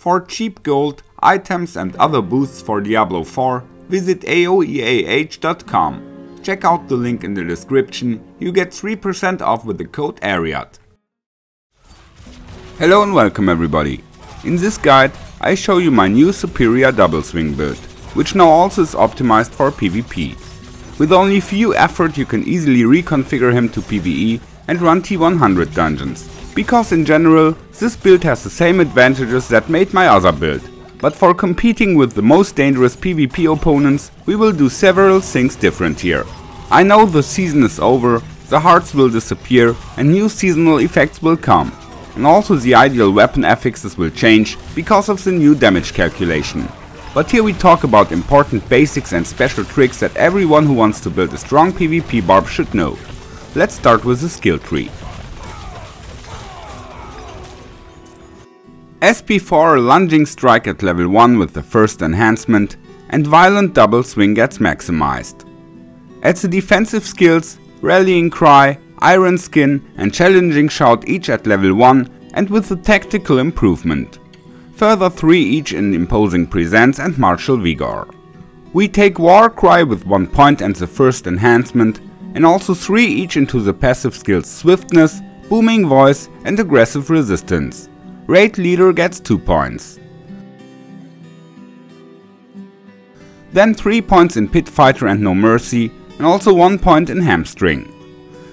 For cheap gold, items and other boosts for Diablo 4, visit aoeah.com. Check out the link in the description, you get 3% off with the code ARIAT. Hello and welcome everybody. In this guide I show you my new superior double swing build, which now also is optimized for PvP. With only few effort you can easily reconfigure him to PvE and run T100 dungeons, because in general this build has the same advantages that made my other build. But for competing with the most dangerous PvP opponents, we will do several things different here. I know the season is over, the hearts will disappear and new seasonal effects will come. And also the ideal weapon affixes will change because of the new damage calculation. But here we talk about important basics and special tricks that everyone who wants to build a strong PvP Barb should know. Let's start with the skill tree. SP4 lunging strike at level 1 with the first enhancement and violent double swing gets maximized. At the defensive skills, rallying cry, iron skin and challenging shout each at level 1 and with the tactical improvement. Further 3 each in imposing presence and martial vigor. We take war cry with 1 point and the first enhancement and also 3 each into the passive skills swiftness, booming voice and aggressive resistance. Raid leader gets 2 points. Then 3 points in pit fighter and no mercy and also 1 point in hamstring.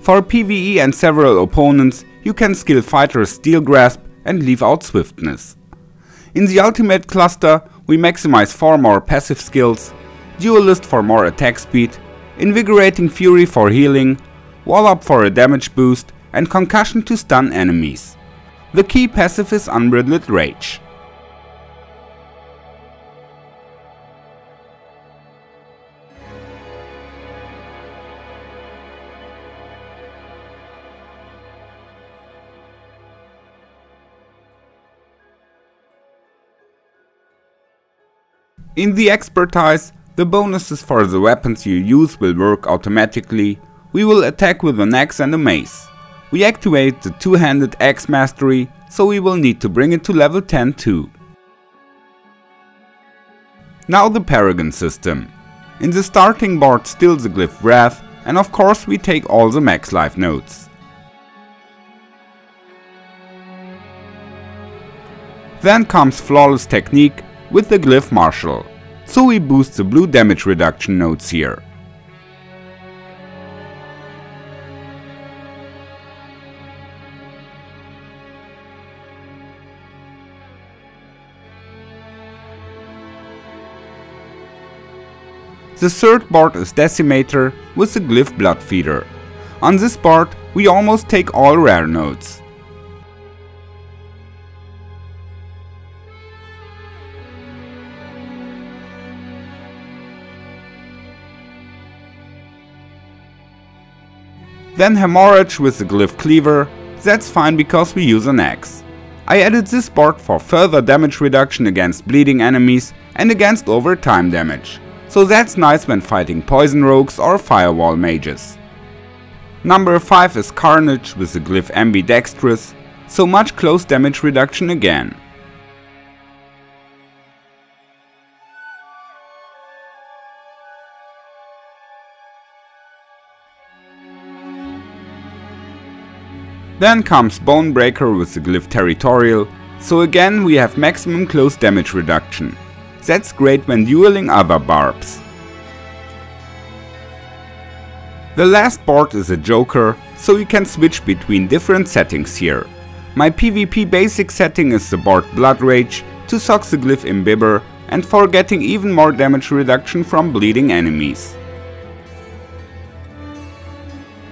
For PvE and several opponents you can skill fighter's steel grasp and leave out swiftness. In the ultimate cluster we maximize 4 more passive skills, duelist for more attack speed, invigorating fury for healing, wall up for a damage boost and concussion to stun enemies. The key passive is Unbridled Rage. In the expertise, the bonuses for the weapons you use will work automatically. We will attack with an axe and a mace. We activate the two-handed axe mastery, so we will need to bring it to level 10 too. Now the Paragon System. In the starting board still the glyph Wrath, and of course we take all the max life nodes. Then comes Flawless Technique with the glyph Martial, so we boost the blue damage reduction nodes here. The third board is Decimator with the glyph Bloodfeeder. On this board we almost take all rare nodes. Then Hemorrhage with the glyph Cleaver, that's fine because we use an axe. I added this board for further damage reduction against bleeding enemies and against overtime damage. So that's nice when fighting poison rogues or firewall mages. Number 5 is Carnage with the glyph Ambidextrous, so much close damage reduction again. Then comes Bonebreaker with the glyph Territorial, so again we have maximum close damage reduction. That's great when dueling other barbs. The last board is a Joker, so you can switch between different settings here. My PvP basic setting is the board Blood Rage to sock the glyph Imbiber and for getting even more damage reduction from bleeding enemies.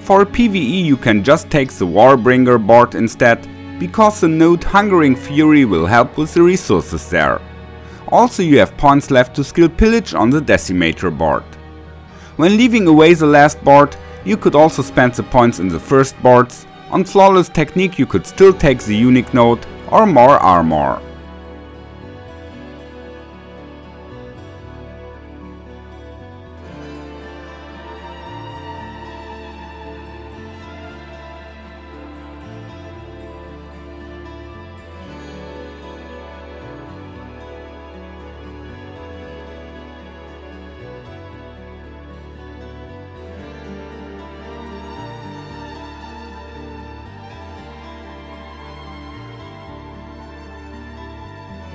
For PvE you can just take the Warbringer board instead, because the node Hungering Fury will help with the resources there. Also you have points left to skill Pillage on the Decimator board. When leaving away the last board, you could also spend the points in the first boards. On Flawless Technique you could still take the unique node or more armor.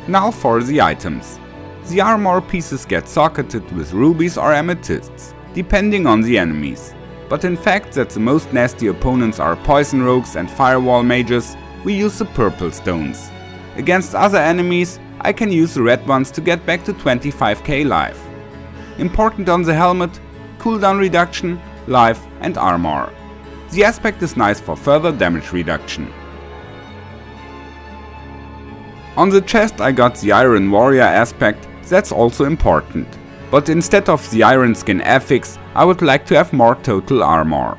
Now for the items. The armor pieces get socketed with rubies or amethysts, depending on the enemies. But in fact that the most nasty opponents are poison rogues and firewall mages, we use the purple stones. Against other enemies, I can use the red ones to get back to 25k life. Important on the helmet, cooldown reduction, life and armor. The aspect is nice for further damage reduction. On the chest I got the Iron Warrior aspect, that's also important. But instead of the Iron Skin affix, I would like to have more total armor.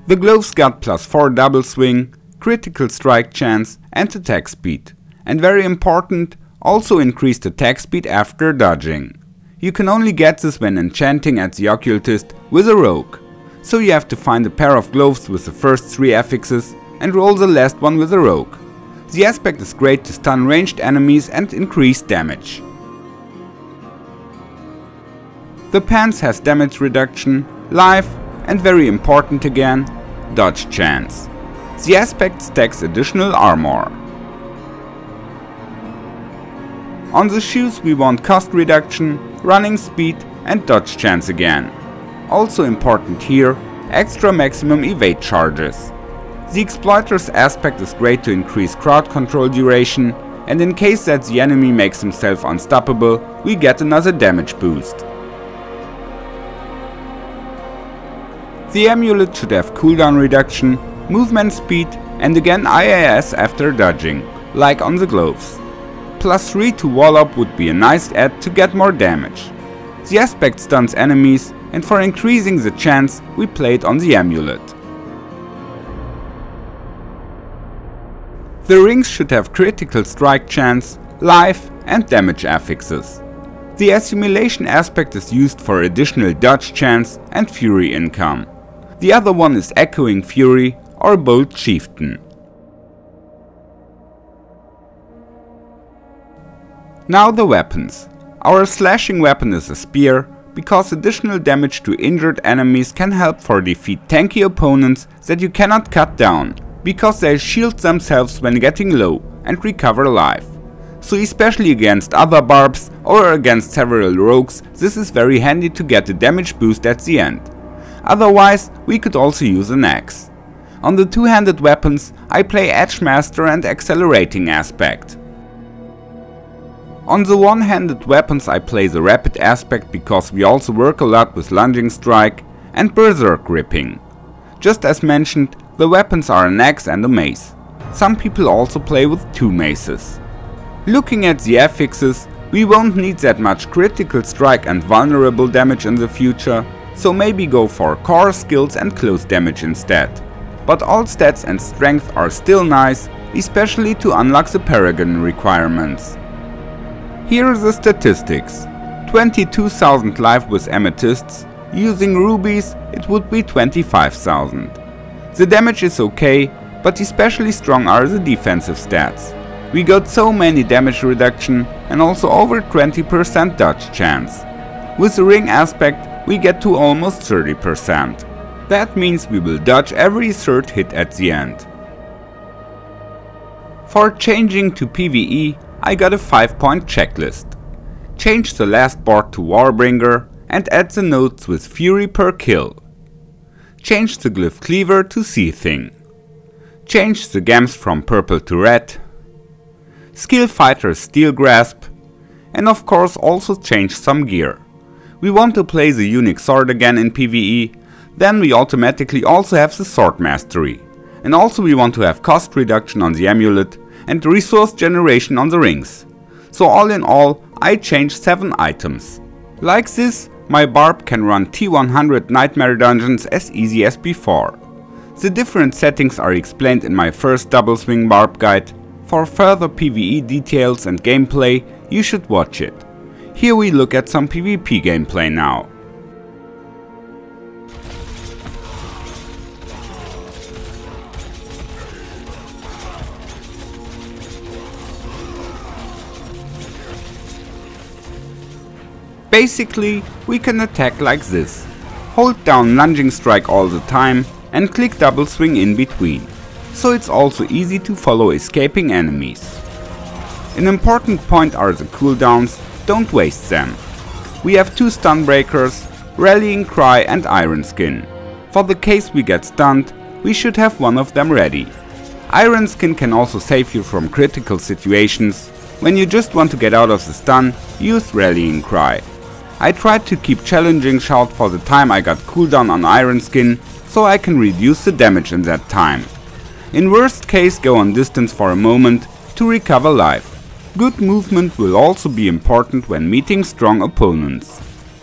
The gloves got +4 double swing, critical strike chance and attack speed. And very important, also increased attack speed after dodging. You can only get this when enchanting at the occultist with a rogue. So you have to find a pair of gloves with the first 3 affixes and roll the last one with a rogue. The aspect is great to stun ranged enemies and increase damage. The pants has damage reduction, life and very important again, dodge chance. The aspect stacks additional armor. On the shoes we want cost reduction, running speed and dodge chance again. Also important here, extra maximum evade charges. The exploiter's aspect is great to increase crowd control duration, and in case that the enemy makes himself unstoppable, we get another damage boost. The amulet should have cooldown reduction, movement speed and again IAS after dodging, like on the gloves. +3 to wall up would be a nice add to get more damage. The aspect stuns enemies, and for increasing the chance we played on the amulet. The rings should have critical strike chance, life and damage affixes. The assimilation aspect is used for additional dodge chance and fury income. The other one is echoing fury or bold chieftain. Now the weapons. Our slashing weapon is a spear, because additional damage to injured enemies can help for defeat tanky opponents that you cannot cut down, because they shield themselves when getting low and recover life. So especially against other barbs or against several rogues, this is very handy to get a damage boost at the end. Otherwise we could also use an axe. On the two-handed weapons I play Edgemaster and Accelerating aspect. On the one-handed weapons I play the Rapid aspect because we also work a lot with Lunging Strike and Berserk Gripping. Just as mentioned, the weapons are an axe and a mace. Some people also play with 2 maces. Looking at the affixes, we won't need that much critical strike and vulnerable damage in the future, so maybe go for core skills and close damage instead. But all stats and strength are still nice, especially to unlock the Paragon requirements. Here are the statistics. 22,000 life with amethysts, using rubies it would be 25,000. The damage is okay, but especially strong are the defensive stats. We got so many damage reduction and also over 20% dodge chance. With the ring aspect we get to almost 30%. That means we will dodge every third hit at the end. For changing to PvE I got a 5-point checklist. Change the last board to Warbringer and add the notes with Fury per kill. Change the glyph cleaver to Seething. Change the gems from purple to red. Skill fighter Steel Grasp. And of course also change some gear. We want to play the unique sword again in PvE, then we automatically also have the sword mastery. And also we want to have cost reduction on the amulet and resource generation on the rings. So all in all I changed 7 items. Like this, my Barb can run T100 nightmare dungeons as easy as before. The different settings are explained in my first double swing Barb guide. For further PvE details and gameplay you should watch it. Here we look at some PvP gameplay now. Basically, we can attack like this. Hold down Lunging Strike all the time and click double swing in between. So it's also easy to follow escaping enemies. An important point are the cooldowns, don't waste them. We have 2 stun breakers, Rallying Cry and Iron Skin. For the case we get stunned, we should have one of them ready. Iron Skin can also save you from critical situations. When you just want to get out of the stun, use Rallying Cry. I tried to keep challenging Shout for the time I got cooldown on Iron Skin, so I can reduce the damage in that time. In worst case, go on distance for a moment to recover life. Good movement will also be important when meeting strong opponents.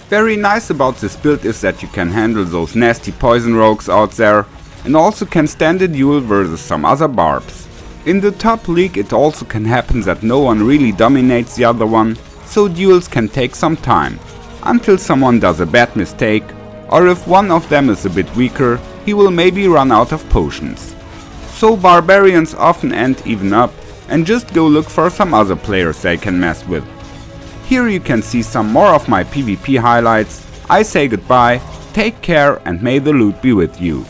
Very nice about this build is that you can handle those nasty poison rogues out there and also can stand a duel versus some other Barbs. In the top league it also can happen that no one really dominates the other one, so duels can take some time, until someone does a bad mistake, or if one of them is a bit weaker, he will maybe run out of potions. So barbarians often end even up and just go look for some other players they can mess with. Here you can see some more of my PvP highlights. I say goodbye, take care and may the loot be with you.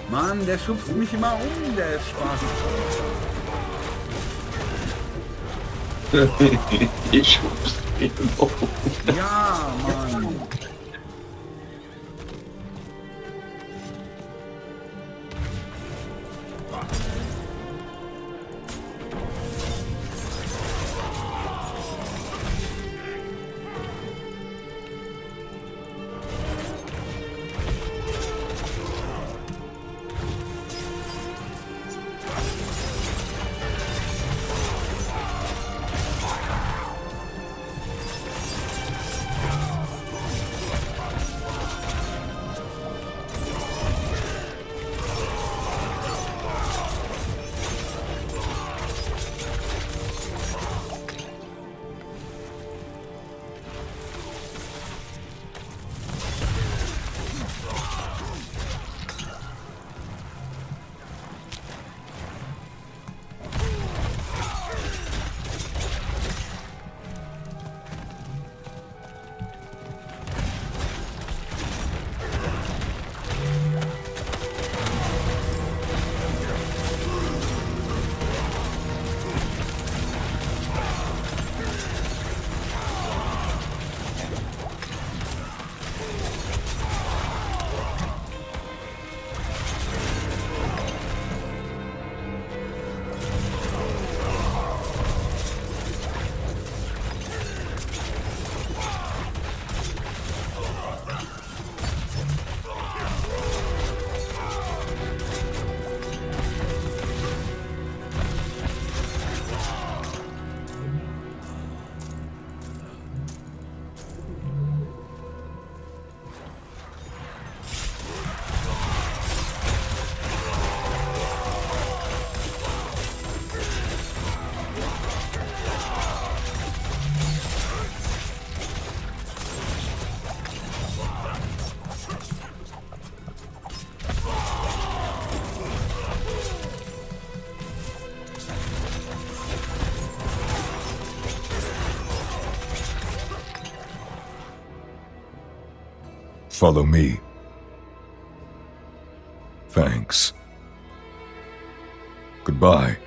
Mann, der schubst mich immer um, der Spaß. Ich schubst ihn um. Ja, Mann. Follow me. Thanks. Goodbye.